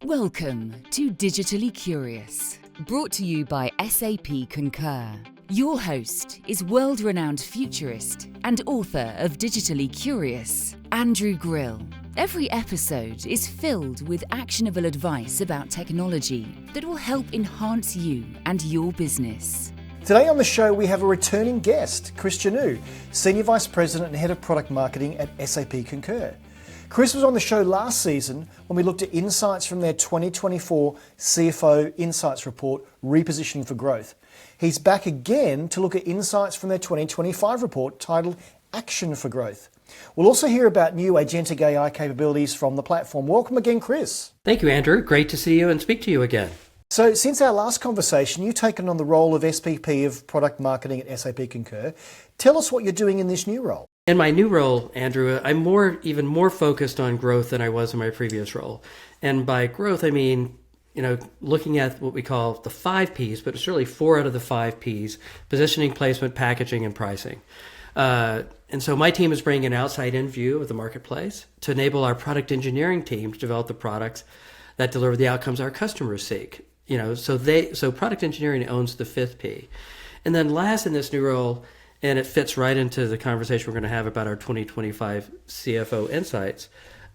Welcome to Digitally Curious, brought to you by SAP Concur. Your host is world-renowned futurist and author of Digitally Curious, Andrew Grill. Every episode is filled with actionable advice about technology that will help enhance you and your business. Today on the show, we have a returning guest, Chris Juneau, Senior Vice President and Head of Product Marketing at SAP Concur. Chris was on the show last season when we looked at insights from their 2024 CFO Insights report, Repositioning for Growth. He's back again to look at insights from their 2025 report titled Action for Growth. We'll also hear about new Agentic AI capabilities from the platform. Welcome again, Chris. Thank you, Andrew. Great to see you and speak to you again. So since our last conversation, you've taken on the role of SVP of Product Marketing at SAP Concur. Tell us what you're doing in this new role. In my new role, Andrew, I'm even more focused on growth than I was in my previous role. And by growth, I mean, looking at what we call the 5 Ps, but it's really 4 out of the 5 Ps: positioning, placement, packaging, and pricing. And so my team is bringing an outside-in view of the marketplace to enable our product engineering team to develop the products that deliver the outcomes our customers seek. So product engineering owns the 5th P. And then last in this new role, and it fits right into the conversation we're going to have about our 2025 CFO Insights,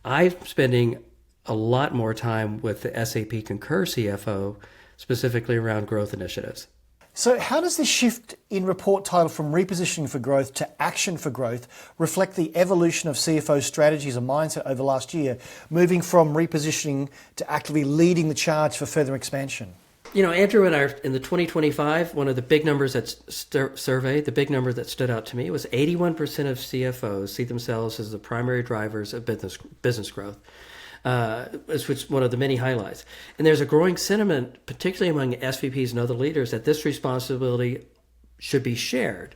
I'm spending a lot more time with the SAP Concur CFO, specifically around growth initiatives. So how does this shift in report title from Repositioning for Growth to Action for Growth reflect the evolution of CFO strategies and mindset over the last year, moving from repositioning to actively leading the charge for further expansion? Andrew, in the 2025, one of the big numbers the big number that stood out to me was 81% of CFOs see themselves as the primary drivers of business growth, which is one of the many highlights. And there's a growing sentiment, particularly among SVPs and other leaders, that this responsibility should be shared.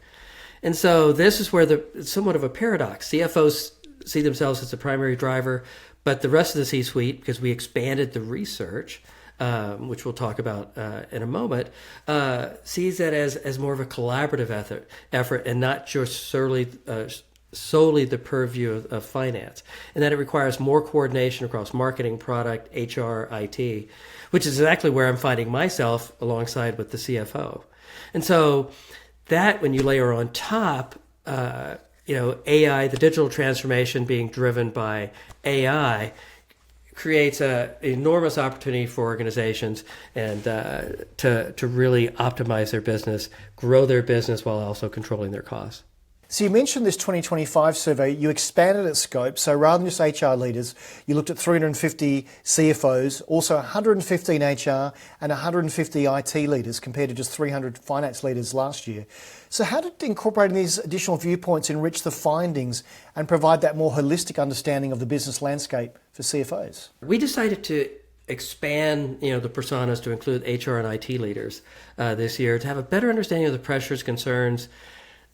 And so this is where it's somewhat of a paradox. CFOs see themselves as the primary driver, but the rest of the C-suite, because we expanded the research, which we'll talk about in a moment, sees that as more of a collaborative effort and not just solely the purview of finance, and that it requires more coordination across marketing, product, HR, IT, which is exactly where I'm finding myself alongside with the CFO. And so that, when you layer on top, AI, the digital transformation being driven by AI, creates an enormous opportunity for organizations and to really optimize their business, grow their business while also controlling their costs. So you mentioned this 2025 survey, you expanded its scope. So rather than just HR leaders, you looked at 350 CFOs, also 115 HR and 150 IT leaders compared to just 300 finance leaders last year. So how did incorporating these additional viewpoints enrich the findings and provide that more holistic understanding of the business landscape for CFOs? We decided to expand the personas to include HR and IT leaders this year to have a better understanding of the pressures, concerns,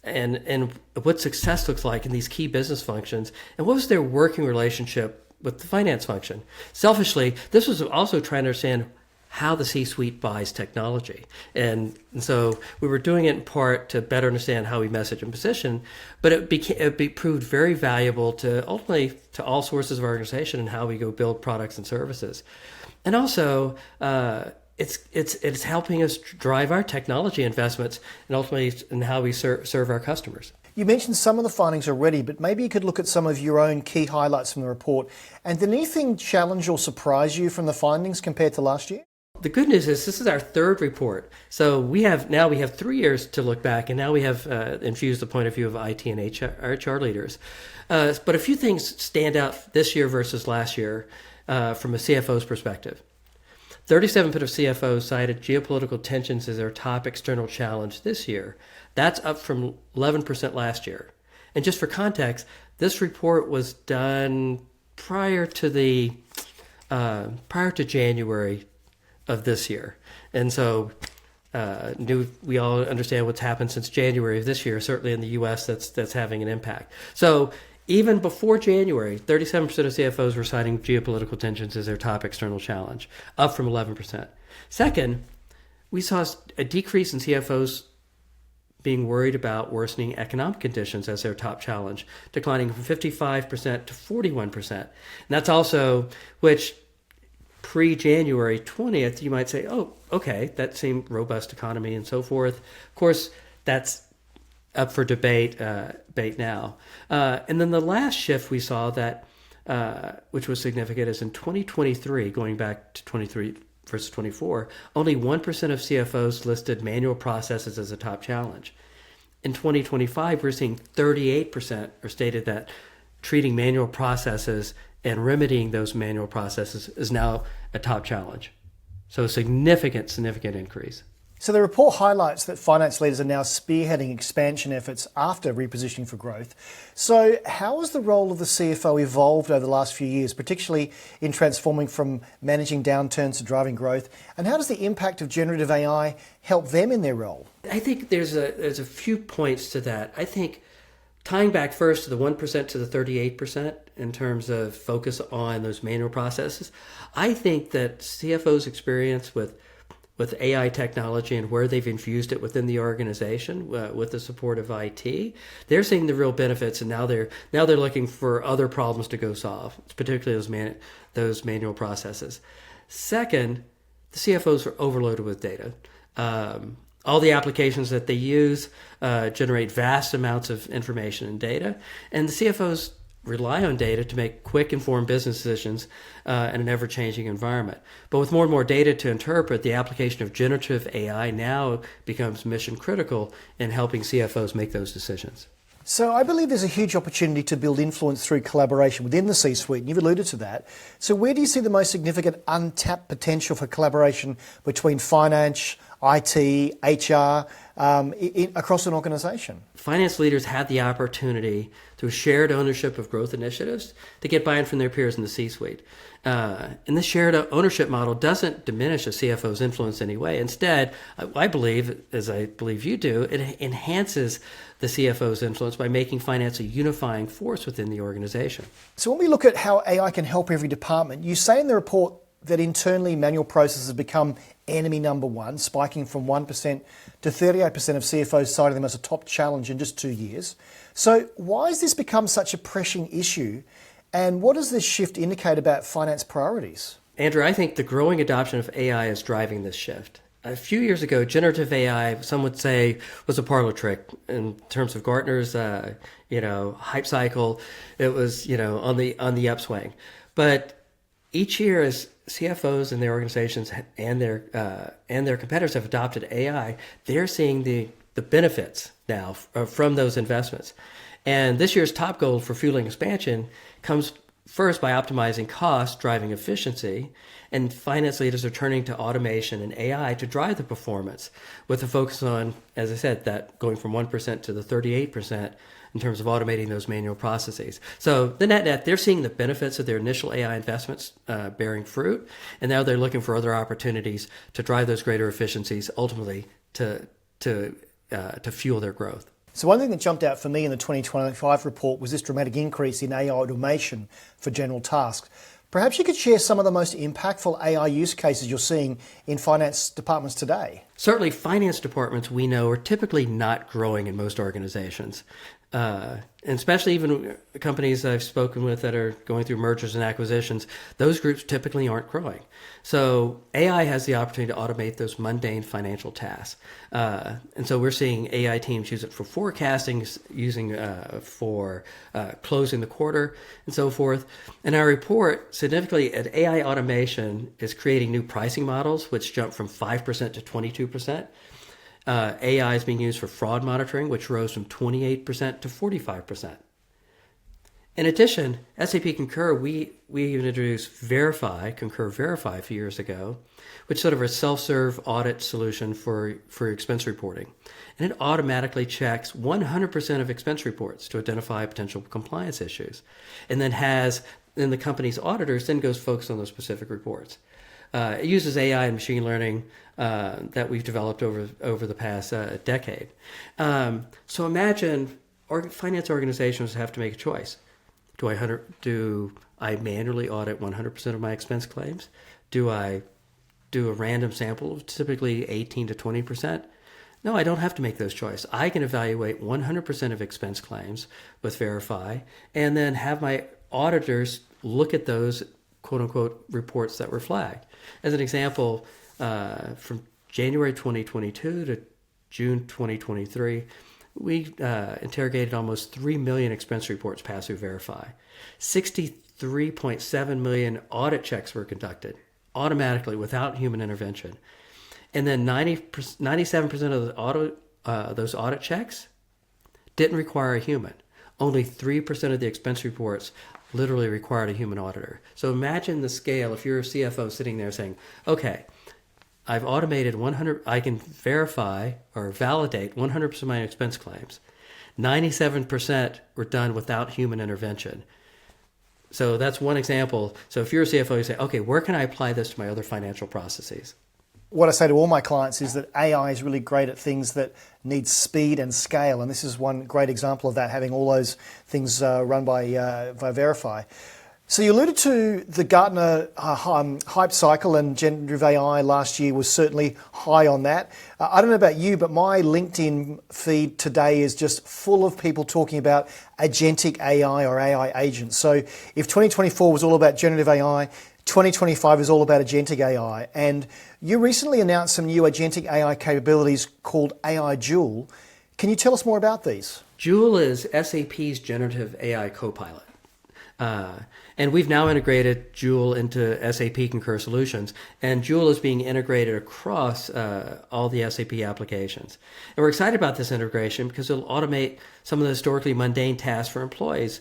and what success looks like in these key business functions, and what was their working relationship with the finance function. Selfishly, this was also trying to understand how the C-suite buys technology. And so we were doing it in part to better understand how we message and position, but it proved very valuable to ultimately to all sources of our organization and how we go build products and services. And also, it's helping us drive our technology investments and ultimately in how we serve our customers. You mentioned some of the findings already, but maybe you could look at some of your own key highlights from the report. And did anything challenge or surprise you from the findings compared to last year? The good news is this is our 3rd report. So we have 3 years to look back, and now we have infused the point of view of IT and HR leaders. But a few things stand out this year versus last year from a CFO's perspective. 37% of CFOs cited geopolitical tensions as their top external challenge this year. That's up from 11% last year. And just for context, this report was done prior to January of this year. And so we all understand what's happened since January of this year. Certainly in the US, that's having an impact. So even before January, 37% of CFOs were citing geopolitical tensions as their top external challenge, up from 11%. Second, we saw a decrease in CFOs being worried about worsening economic conditions as their top challenge, declining from 55% to 41%. And that's also, which pre-January 20th, you might say, oh, okay, that seemed robust economy and so forth. Of course, that's up for debate now. And then the last shift we saw that, which was significant, is in 2023, going back to 23 versus 24, only 1% of CFOs listed manual processes as a top challenge. In 2025, we're seeing 38% are stated that treating manual processes and remedying those manual processes is now a top challenge. So a significant increase. So the report highlights that finance leaders are now spearheading expansion efforts after repositioning for growth. So how has the role of the CFO evolved over the last few years, particularly in transforming from managing downturns to driving growth? And how does the impact of generative AI help them in their role? I think there's a few points to that. I think tying back first to the 1% to the 38% in terms of focus on those manual processes, I think that CFOs' experience with AI technology and where they've infused it within the organization with the support of IT, they're seeing the real benefits, and now they're looking for other problems to go solve, particularly those manual processes. Second, the CFOs are overloaded with data. All the applications that they use generate vast amounts of information and data, and the CFOs rely on data to make quick, informed business decisions in an ever-changing environment. But with more and more data to interpret, the application of generative AI now becomes mission critical in helping CFOs make those decisions. So I believe there's a huge opportunity to build influence through collaboration within the C-suite, and you've alluded to that. So where do you see the most significant untapped potential for collaboration between finance, IT, HR, across an organization? Finance leaders have the opportunity through shared ownership of growth initiatives to get buy-in from their peers in the C-suite. And this shared ownership model doesn't diminish a CFO's influence in any way. Instead, I believe, as I believe you do, it enhances the CFO's influence by making finance a unifying force within the organization. So when we look at how AI can help every department, you say in the report that internally manual processes become enemy number one, spiking from 1% to 38% of CFOs citing them as a top challenge in just 2 years. So why has this become such a pressing issue, and what does this shift indicate about finance priorities? Andrew, I think the growing adoption of AI is driving this shift. A few years ago, generative AI, some would say, was a parlor trick in terms of Gartner's, hype cycle. It was, on the upswing. But each year, as CFOs and their organizations and their competitors have adopted AI, they're seeing the benefits now from those investments. And this year's top goal for fueling expansion comes first by optimizing costs, driving efficiency, and finance leaders are turning to automation and AI to drive the performance, with a focus on, as I said, that going from 1% to the 38% in terms of automating those manual processes. So the net, they're seeing the benefits of their initial AI investments bearing fruit, and now they're looking for other opportunities to drive those greater efficiencies, ultimately to fuel their growth. So one thing that jumped out for me in the 2025 report was this dramatic increase in AI automation for general tasks. Perhaps you could share some of the most impactful AI use cases you're seeing in finance departments today. Certainly, finance departments, we know, are typically not growing in most organizations. And especially even companies I've spoken with that are going through mergers and acquisitions, those groups typically aren't growing. So AI has the opportunity to automate those mundane financial tasks. And so we're seeing AI teams use it for forecasting, using for closing the quarter and so forth. In our report, significantly, AI automation is creating new pricing models, which jump from 5% to 22%. AI is being used for fraud monitoring, which rose from 28% to 45%. In addition, SAP Concur, we even introduced Concur Verify a few years ago, which is sort of a self-serve audit solution for expense reporting. And it automatically checks 100% of expense reports to identify potential compliance issues. And then the company's auditors then goes focus on those specific reports. It uses AI and machine learning that we've developed over the past decade. So imagine finance organizations have to make a choice. Do I manually audit 100% of my expense claims? Do I do a random sample of typically 18 to 20%? No, I don't have to make those choices. I can evaluate 100% of expense claims with Verify and then have my auditors look at those quote unquote reports that were flagged. As an example, from January 2022 to June 2023, we interrogated almost 3 million expense reports passed through Verify. 63.7 million audit checks were conducted automatically without human intervention. And then 97% of those audit checks didn't require a human. Only 3% of the expense reports literally required a human auditor. So imagine the scale if you're a CFO sitting there saying, okay, I've automated 100, I can verify or validate 100% of my expense claims. 97% were done without human intervention. So that's one example. So if you're a CFO, you say, okay, where can I apply this to my other financial processes? What I say to all my clients is that AI is really great at things that need speed and scale, and this is one great example of that, having all those things run by Verify. So you alluded to the Gartner hype cycle, and generative AI last year was certainly high on that. I don't know about you, but my LinkedIn feed today is just full of people talking about agentic AI or AI agents. So if 2024 was all about generative AI, 2025 is all about agentic AI. And you recently announced some new agentic AI capabilities called AI Joule. Can you tell us more about these? Joule is SAP's generative AI copilot. And we've now integrated Joule into SAP Concur solutions, and Joule is being integrated across all the SAP applications. And we're excited about this integration because it'll automate some of the historically mundane tasks for employees,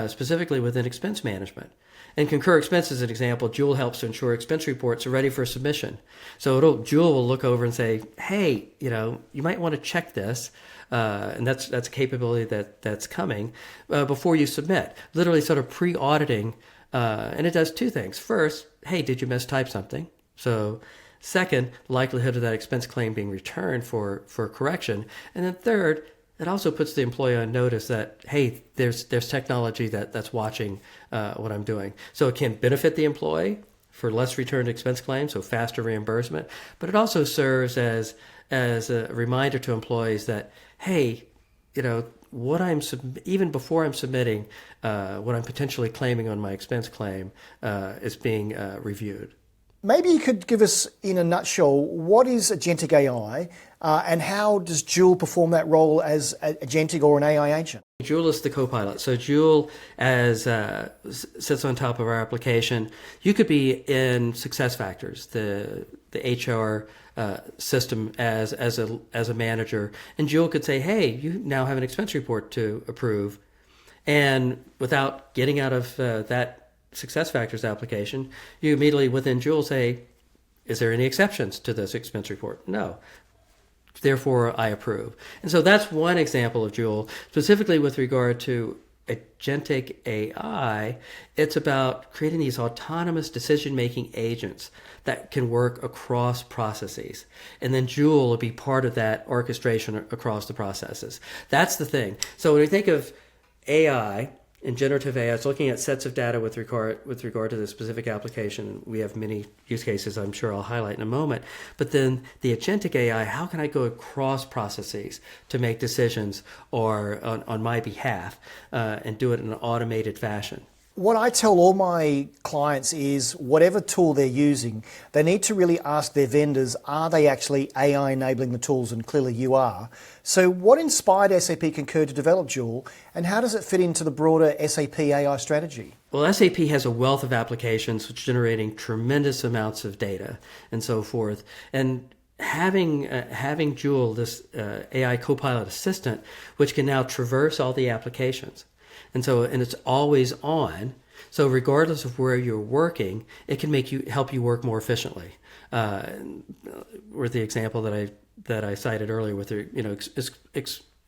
specifically within expense management. And Concur Expense is an example. Joule helps to ensure expense reports are ready for submission. So Joule will look over and say, hey, you might want to check this. And that's a capability that's coming before you submit. Literally sort of pre-auditing. And it does two things. First, hey, did you mistype something? So second, likelihood of that expense claim being returned for correction. And then third, it also puts the employee on notice that, hey, there's technology that's watching what I'm doing. So it can benefit the employee for less returned expense claims, so faster reimbursement. But it also serves as a reminder to employees that, hey, what even before I'm submitting, what I'm potentially claiming on my expense claim is being reviewed. Maybe you could give us, in a nutshell, what is agentic AI and how does Joule perform that role as agentic or an AI agent? Joule is the copilot. So Joule sits on top of our application. You could be in SuccessFactors, the HR system as a manager, and Joule could say, hey, you now have an expense report to approve. And without getting out of that SuccessFactors application, you immediately within Joule say, is there any exceptions to this expense report? No. Therefore, I approve. And so that's one example of Joule. Specifically with regard to agentic AI, it's about creating these autonomous decision-making agents that can work across processes. And then Joule will be part of that orchestration across the processes. That's the thing. So when we think of AI, in generative AI, it's looking at sets of data with regard to the specific application. We have many use cases I'm sure I'll highlight in a moment. But then the agentic AI, how can I go across processes to make decisions or on my behalf and do it in an automated fashion? What I tell all my clients is whatever tool they're using, they need to really ask their vendors, are they actually AI enabling the tools? And clearly you are. So what inspired SAP Concur to develop Joule, and how does it fit into the broader SAP AI strategy? Well, SAP has a wealth of applications which are generating tremendous amounts of data and so forth. And having Joule, this AI copilot assistant, which can now traverse all the applications. And it's always on. So regardless of where you're working, it can help you work more efficiently. With the example that I cited earlier, with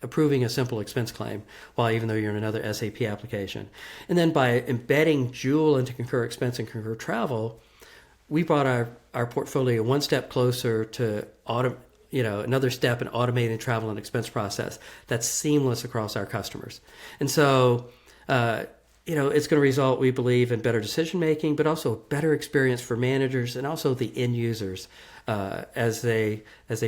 approving a simple expense claim, even though you're in another SAP application, and then by embedding Joule into Concur Expense and Concur Travel, we brought our portfolio one step closer to another step in automating travel and expense process that's seamless across our customers. And so it's going to result, we believe, in better decision making, but also a better experience for managers and also the end users as they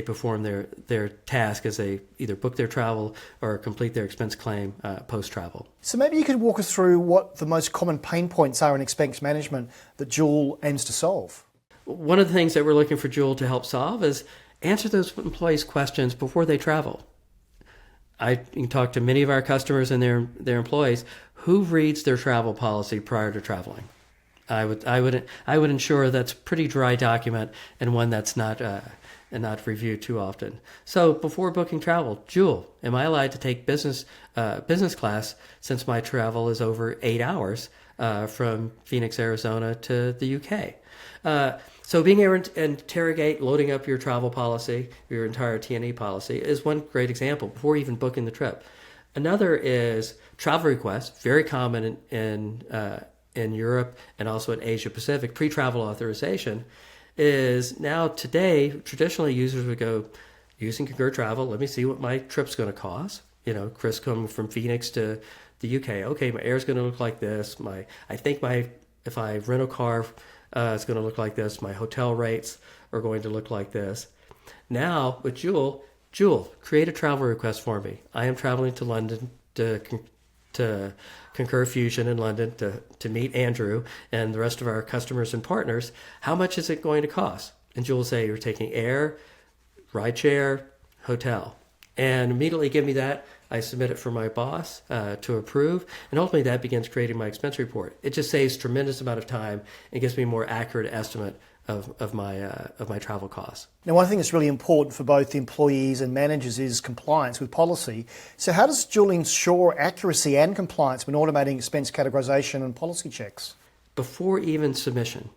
perform their task, as they either book their travel or complete their expense claim post travel. So maybe you could walk us through what the most common pain points are in expense management that Joule aims to solve. One of the things that we're looking for Joule to help solve is answer those employees' questions before they travel. I can talk to many of our customers and their employees. Who reads their travel policy prior to traveling? I would ensure that's a pretty dry document and one that's not reviewed too often. So before booking travel, Joule, am I allowed to take business class since my travel is over 8 hours from Phoenix, Arizona to the UK? So being able to interrogate, loading up your travel policy, your entire T&E policy is one great example before even booking the trip. Another is travel requests, very common in Europe and also in Asia Pacific. Pre-travel authorization is now today, traditionally users would go, using Concur Travel, let me see what my trip's going to cost. Chris coming from Phoenix to the UK. Okay, my air's going to look like this. If I rent a car, it's going to look like this. My hotel rates are going to look like this. Now with Joule, create a travel request for me. I am traveling to London to Concur Fusion in London to meet Andrew and the rest of our customers and partners. How much is it going to cost? And Joule will say, you're taking air, rideshare, hotel. And immediately give me that. I submit it for my boss to approve, and ultimately that begins creating my expense report. It just saves tremendous amount of time and gives me a more accurate estimate of my travel costs. Now, one thing that's really important for both employees and managers is compliance with policy. So how does Joule ensure accuracy and compliance when automating expense categorization and policy checks? Before even submission,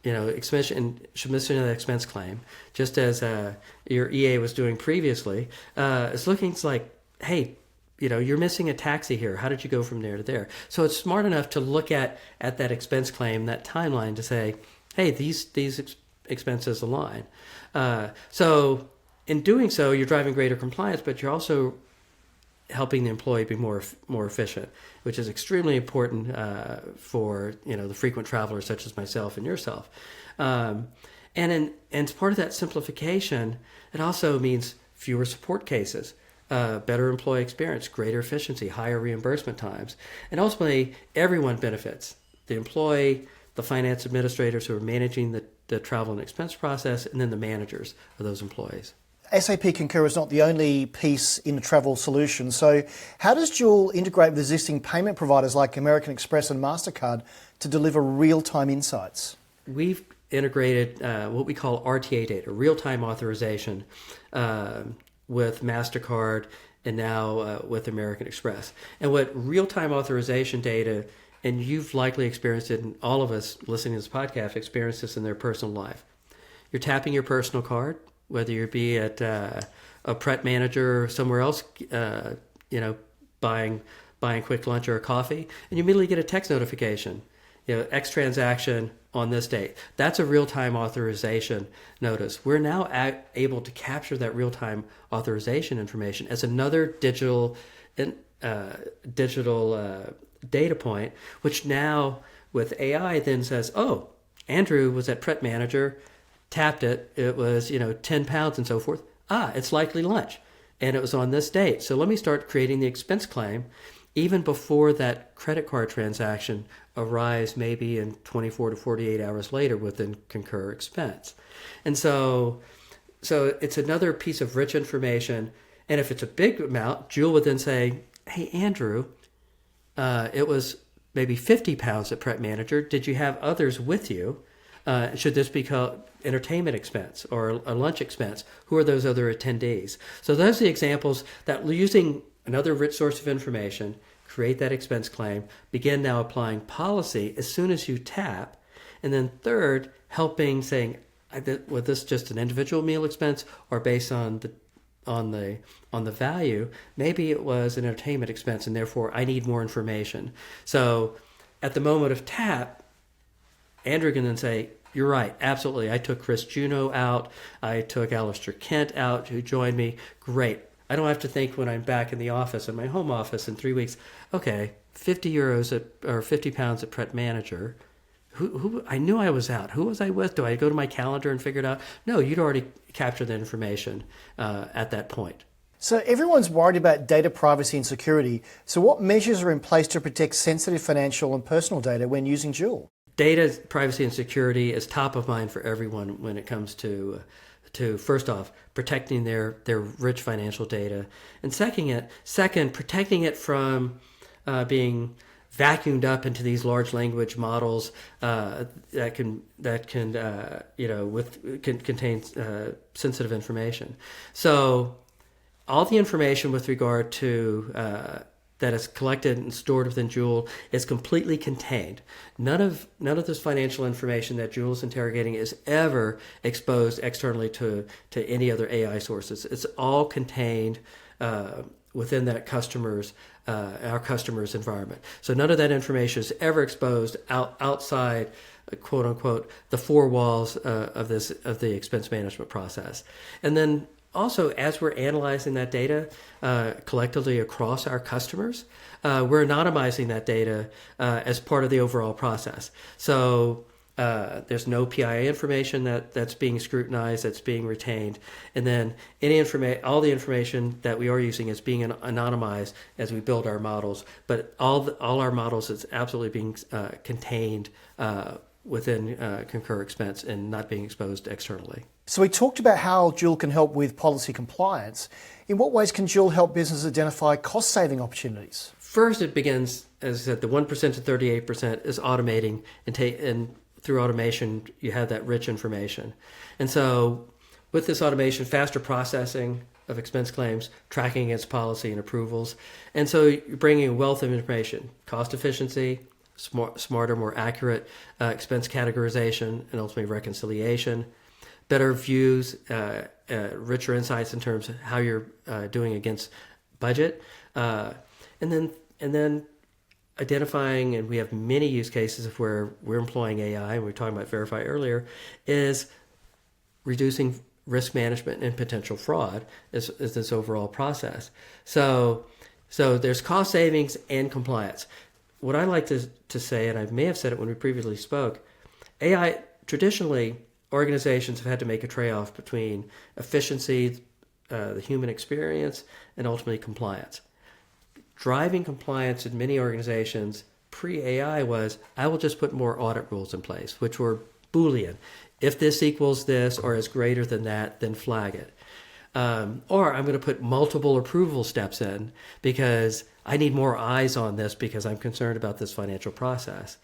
submission of the expense claim, just as your EA was doing previously, it's looking like, hey, you're missing a taxi here. How did you go from there to there? So it's smart enough to look at that expense claim, that timeline, to say, hey, these expenses align. So in doing so, you're driving greater compliance, but you're also helping the employee be more efficient, which is extremely important for the frequent travelers such as myself and yourself. And as part of that simplification, it also means fewer support cases. Better employee experience, greater efficiency, higher reimbursement times. And ultimately, everyone benefits. The employee, the finance administrators who are managing the travel and expense process, and then the managers of those employees. SAP Concur is not the only piece in the travel solution. So how does Joule integrate with existing payment providers like American Express and MasterCard to deliver real-time insights? We've integrated what we call RTA data, real-time authorization, with MasterCard and now with American Express. And what real-time authorization data, and you've likely experienced it, and all of us listening to this podcast experienced this in their personal life. You're tapping your personal card, whether you be at a Pret manager or somewhere else, buying quick lunch or a coffee, and you immediately get a text notification. X transaction on this date. That's a real-time authorization notice. We're now able to capture that real-time authorization information as another digital data point, which now with AI then says, oh, Andrew was at Pret Manager, tapped it, it was 10 pounds and so forth. It's likely lunch, and it was on this date. So let me start creating the expense claim even before that credit card transaction arrives, maybe in 24 to 48 hours later within Concur expense. And so it's another piece of rich information. And if it's a big amount, Joule would then say, hey, Andrew, it was maybe 50 pounds at Pret Manager. Did you have others with you? Should this be called entertainment expense or a lunch expense? Who are those other attendees? So those are the examples that using another rich source of information, create that expense claim, begin now applying policy as soon as you tap. And then third, helping saying, was this just an individual meal expense or based on the value? Maybe it was an entertainment expense and therefore I need more information. So at the moment of tap, Andrew can then say, you're right, absolutely. I took Chris Juneau out. I took Alistair Kent out who joined me. Great. I don't have to think when I'm back in the office, in my home office in 3 weeks, okay, €50 or £50 at Pret Manager, who I knew I was out. Who was I with? Do I go to my calendar and figure it out? No, you'd already captured the information at that point. So everyone's worried about data privacy and security. So what measures are in place to protect sensitive financial and personal data when using Joule? Data privacy and security is top of mind for everyone when it comes to first off, protecting their rich financial data, and second, protecting it from being vacuumed up into these large language models that can contain sensitive information. So all the information with regard to that is collected and stored within Joule is completely contained. None of this financial information that Joule is interrogating is ever exposed externally to any other AI sources. It's all contained within that our customer's environment. So none of that information is ever exposed outside, quote unquote, the four walls of the expense management process. And then also, as we're analyzing that data collectively across our customers, we're anonymizing that data as part of the overall process. So there's no PII information that's being scrutinized, that's being retained, and then all the information that we are using is being anonymized as we build our models. But all our models is absolutely being contained within Concur Expense and not being exposed externally. So we talked about how Joule can help with policy compliance. In what ways can Joule help businesses identify cost-saving opportunities? First, it begins, as I said, the 1% to 38% is automating, and through automation, you have that rich information. And so with this automation, faster processing of expense claims, tracking against policy and approvals. And so you're bringing a wealth of information, cost efficiency, smarter, more accurate expense categorization, and ultimately reconciliation, better views, richer insights in terms of how you're doing against budget, and then identifying, and we have many use cases of where we're employing AI, and we were talking about Verify earlier, is reducing risk management and potential fraud is this overall process. So there's cost savings and compliance. What I like to say, and I may have said it when we previously spoke, AI, traditionally, organizations have had to make a trade-off between efficiency, the human experience, and ultimately compliance. Driving compliance in many organizations pre-AI was, I will just put more audit rules in place, which were Boolean. If this equals this or is greater than that, then flag it. Or I'm going to put multiple approval steps in because I need more eyes on this because I'm concerned about this financial process.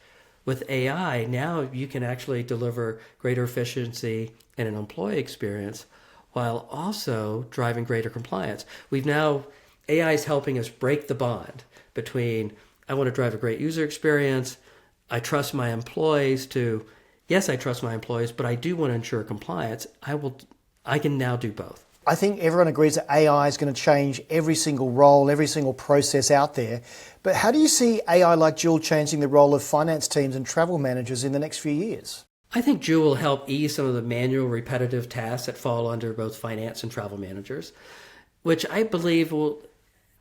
With AI, now you can actually deliver greater efficiency and an employee experience while also driving greater compliance. AI is helping us break the bond between, I want to drive a great user experience, I trust my employees yes, I trust my employees, but I do want to ensure compliance. I can now do both. I think everyone agrees that AI is going to change every single role, every single process out there. But how do you see AI like Joule changing the role of finance teams and travel managers in the next few years? I think Joule will help ease some of the manual, repetitive tasks that fall under both finance and travel managers, which I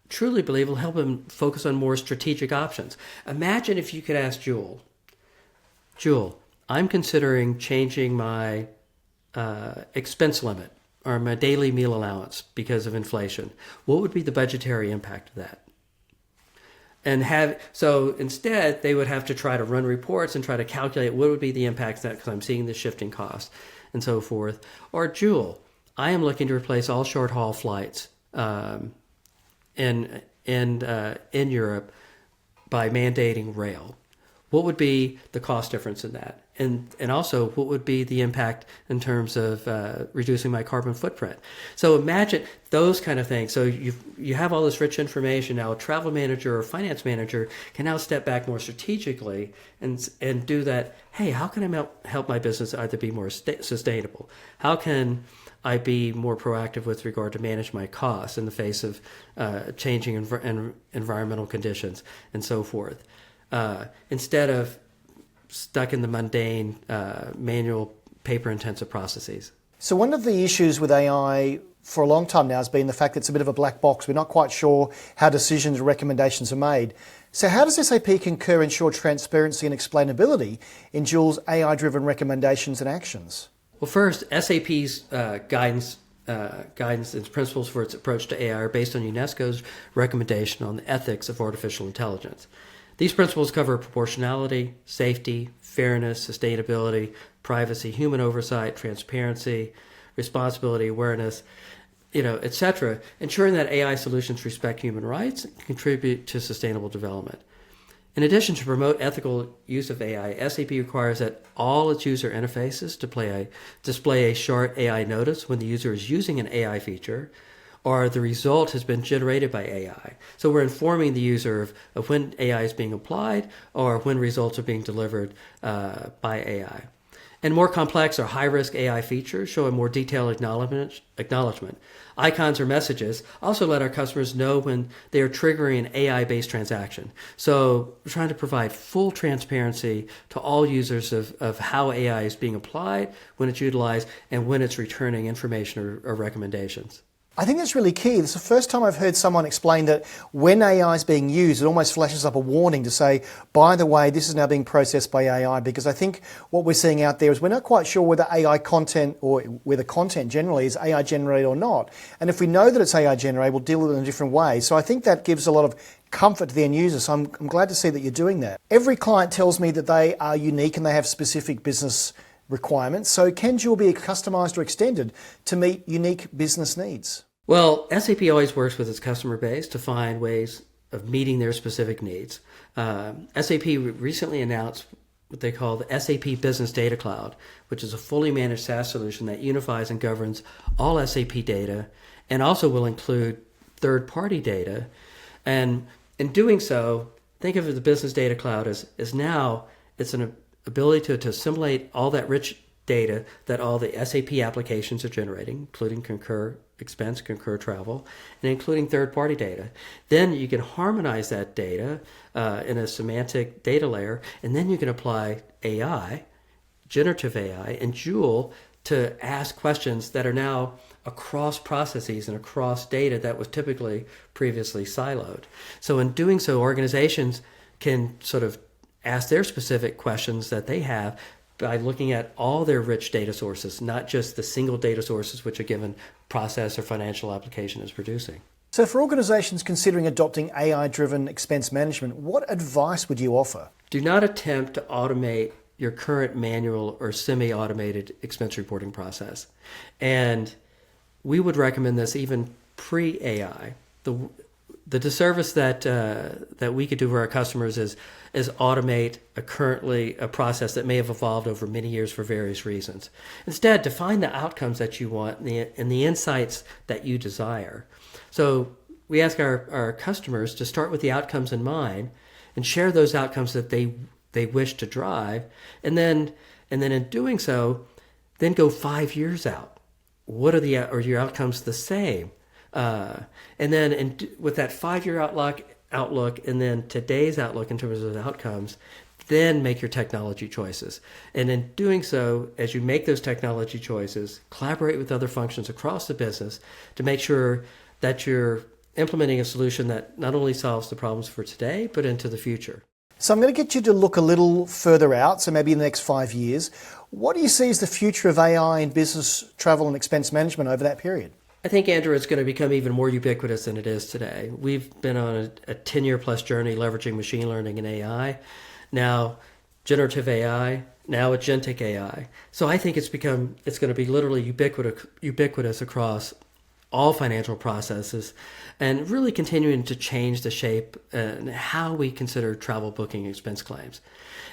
truly believe will help them focus on more strategic options. Imagine if you could ask Joule, I'm considering changing my expense limit or my daily meal allowance because of inflation. What would be the budgetary impact of that? So instead, they would have to try to run reports and try to calculate what would be the impact of that because I'm seeing the shifting costs and so forth. Or Joule, I am looking to replace all short-haul flights in Europe by mandating rail. What would be the cost difference in that? And also, what would be the impact in terms of reducing my carbon footprint? So imagine those kind of things. So you have all this rich information. Now a travel manager or finance manager can now step back more strategically and do that. Hey, how can I help my business either be more sustainable? How can I be more proactive with regard to manage my costs in the face of changing environmental conditions and so forth? Instead of stuck in the mundane, manual, paper-intensive processes. So one of the issues with AI for a long time now has been the fact that it's a bit of a black box. We're not quite sure how decisions or recommendations are made. So how does SAP Concur ensure transparency and explainability in Joule's AI-driven recommendations and actions? Well, first, SAP's guidance and principles for its approach to AI are based on UNESCO's recommendation on the ethics of artificial intelligence. These principles cover proportionality, safety, fairness, sustainability, privacy, human oversight, transparency, responsibility, awareness, etc., ensuring that AI solutions respect human rights and contribute to sustainable development. In addition to promote ethical use of AI, SAP requires that all its user interfaces display a short AI notice when the user is using an AI feature or the result has been generated by AI. So we're informing the user of when AI is being applied or when results are being delivered by AI. And more complex or high-risk AI features show a more detailed acknowledgement. Icons or messages also let our customers know when they are triggering an AI-based transaction. So we're trying to provide full transparency to all users of how AI is being applied, when it's utilized, and when it's returning information or recommendations. I think that's really key. It's the first time I've heard someone explain that when AI is being used, it almost flashes up a warning to say, by the way, this is now being processed by AI, because I think what we're seeing out there is we're not quite sure whether AI content or whether content generally is AI generated or not. And if we know that it's AI generated, we'll deal with it in a different way. So I think that gives a lot of comfort to the end user. So I'm glad to see that you're doing that. Every client tells me that they are unique and they have specific business requirements. So can Joule be customized or extended to meet unique business needs? Well, SAP always works with its customer base to find ways of meeting their specific needs. SAP recently announced what they call the SAP Business Data Cloud, which is a fully managed SaaS solution that unifies and governs all SAP data and also will include third-party data. And in doing so, think of the Business Data Cloud as now it's an ability to assimilate all that rich data that all the SAP applications are generating, including Concur Expense, Concur Travel, and including third-party data. Then you can harmonize that data in a semantic data layer, and then you can apply AI, generative AI, and Joule to ask questions that are now across processes and across data that was typically previously siloed. So in doing so, organizations can sort of ask their specific questions that they have by looking at all their rich data sources, not just the single data sources which a given process or financial application is producing. So for organizations considering adopting AI-driven expense management, what advice would you offer? Do not attempt to automate your current manual or semi-automated expense reporting process. And we would recommend this even pre-AI. The disservice that we could do for our customers is automate a process that may have evolved over many years for various reasons. Instead, define the outcomes that you want and the insights that you desire. So we ask our customers to start with the outcomes in mind and share those outcomes that they wish to drive, and then in doing so, then go 5 years out. Are your outcomes the same? And then with that 5-year outlook and then today's outlook in terms of outcomes, then make your technology choices. And in doing so, as you make those technology choices, collaborate with other functions across the business to make sure that you're implementing a solution that not only solves the problems for today, but into the future. So I'm going to get you to look a little further out, so maybe in the next 5 years. What do you see as the future of AI in business, travel and expense management over that period? I think, Andrew, it's going to become even more ubiquitous than it is today. We've been on a 10-year plus journey leveraging machine learning and AI, now generative AI, now agentic AI. So I think it's going to be literally ubiquitous across all financial processes and really continuing to change the shape and how we consider travel booking expense claims.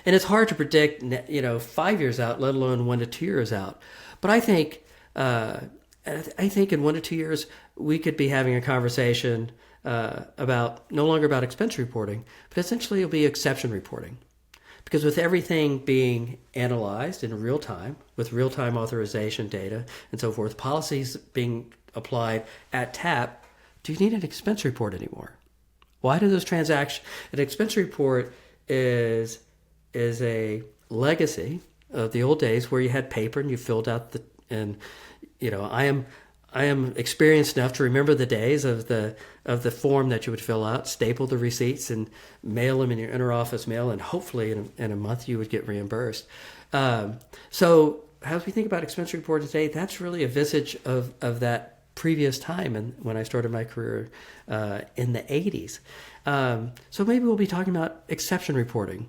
And it's hard to predict, 5 years out, let alone 1 to 2 years out. But I think in 1 to 2 years, we could be having a conversation about no longer about expense reporting, but essentially it'll be exception reporting. Because with everything being analyzed in real time, with real-time authorization data and so forth, policies being applied at tap, do you need an expense report anymore? Why do those transactions? An expense report is a legacy of the old days where you had paper and you filled out And I am experienced enough to remember the days of the form that you would fill out, staple the receipts, and mail them in your interoffice mail, and hopefully in a month you would get reimbursed. So as we think about expense reporting today, that's really a visage of that previous time and when I started my career in the 80s. So maybe we'll be talking about exception reporting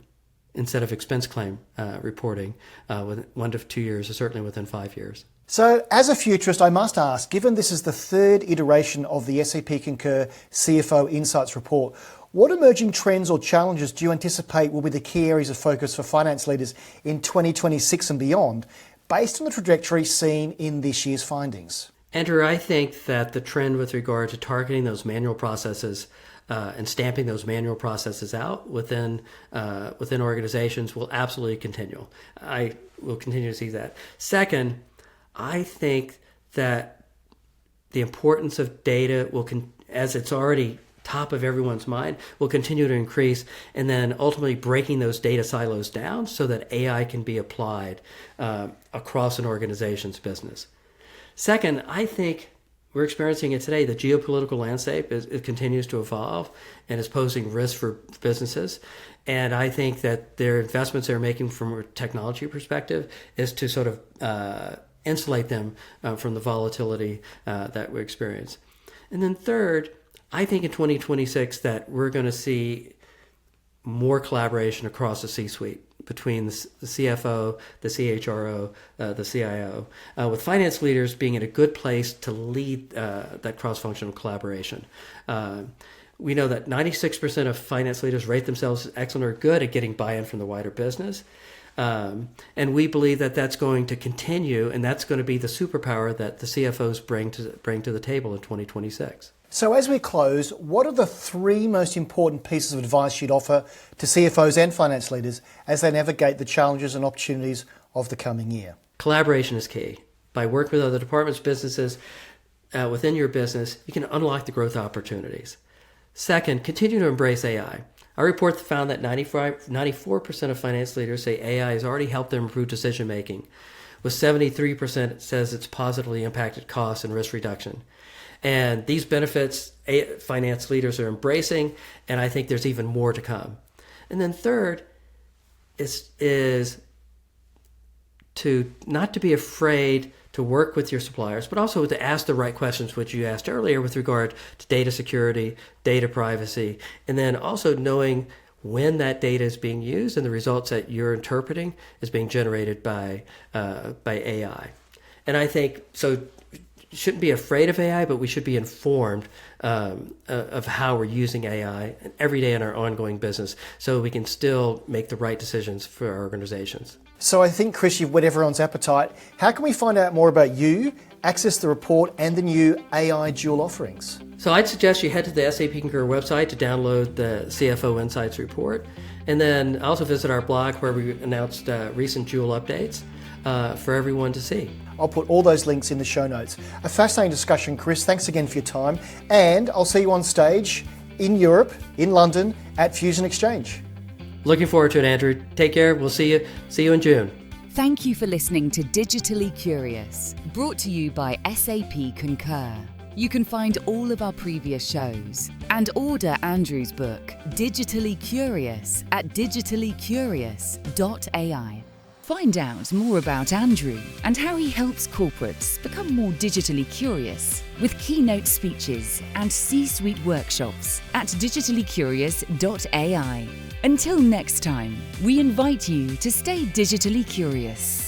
instead of expense claim reporting within 1 to 2 years, or certainly within 5 years. So as a futurist, I must ask, given this is the third iteration of the SAP Concur CFO Insights report, what emerging trends or challenges do you anticipate will be the key areas of focus for finance leaders in 2026 and beyond, based on the trajectory seen in this year's findings? Andrew, I think that the trend with regard to targeting those manual processes and stamping those manual processes out within organizations will absolutely continue. I will continue to see that. Second, I think that the importance of data will, as it's already top of everyone's mind, will continue to increase, and then ultimately breaking those data silos down so that AI can be applied across an organization's business. Second, I think we're experiencing it today. The geopolitical landscape it continues to evolve and is posing risks for businesses. And I think that their investments they're making from a technology perspective is to sort of insulate them from the volatility that we experience. And then third, I think in 2026 that we're going to see more collaboration across the C-suite between the CFO, the CHRO, the CIO, with finance leaders being in a good place to lead that cross-functional collaboration. We know that 96% of finance leaders rate themselves as excellent or good at getting buy-in from the wider business. And we believe that that's going to continue, and that's going to be the superpower that the CFOs bring to the table in 2026. So as we close, what are the 3 most important pieces of advice you'd offer to CFOs and finance leaders as they navigate the challenges and opportunities of the coming year? Collaboration is key. By working with other departments, businesses within your business, you can unlock the growth opportunities. Second, continue to embrace AI. Our report found that 94% of finance leaders say AI has already helped them improve decision making, with 73% says it's positively impacted costs and risk reduction. And these benefits finance leaders are embracing, and I think there's even more to come. And then third is to not to be afraid to work with your suppliers, but also to ask the right questions, which you asked earlier with regard to data security, data privacy, and then also knowing when that data is being used and the results that you're interpreting is being generated by AI. And I think so. Shouldn't be afraid of AI, but we should be informed of how we're using AI every day in our ongoing business so we can still make the right decisions for our organizations. So I think, Chris, you've whet everyone's appetite. How can we find out more about you, access the report and the new AI Joule offerings? So I'd suggest you head to the SAP Concur website to download the CFO Insights report, and then also visit our blog where we announced recent Joule updates for everyone to see. I'll put all those links in the show notes. A fascinating discussion, Chris. Thanks again for your time. And I'll see you on stage in Europe, in London, at Fusion Exchange. Looking forward to it, Andrew. Take care. We'll see you in June. Thank you for listening to Digitally Curious, brought to you by SAP Concur. You can find all of our previous shows and order Andrew's book, Digitally Curious, at digitallycurious.ai. Find out more about Andrew and how he helps corporates become more digitally curious with keynote speeches and C-suite workshops at digitallycurious.ai. Until next time, we invite you to stay digitally curious.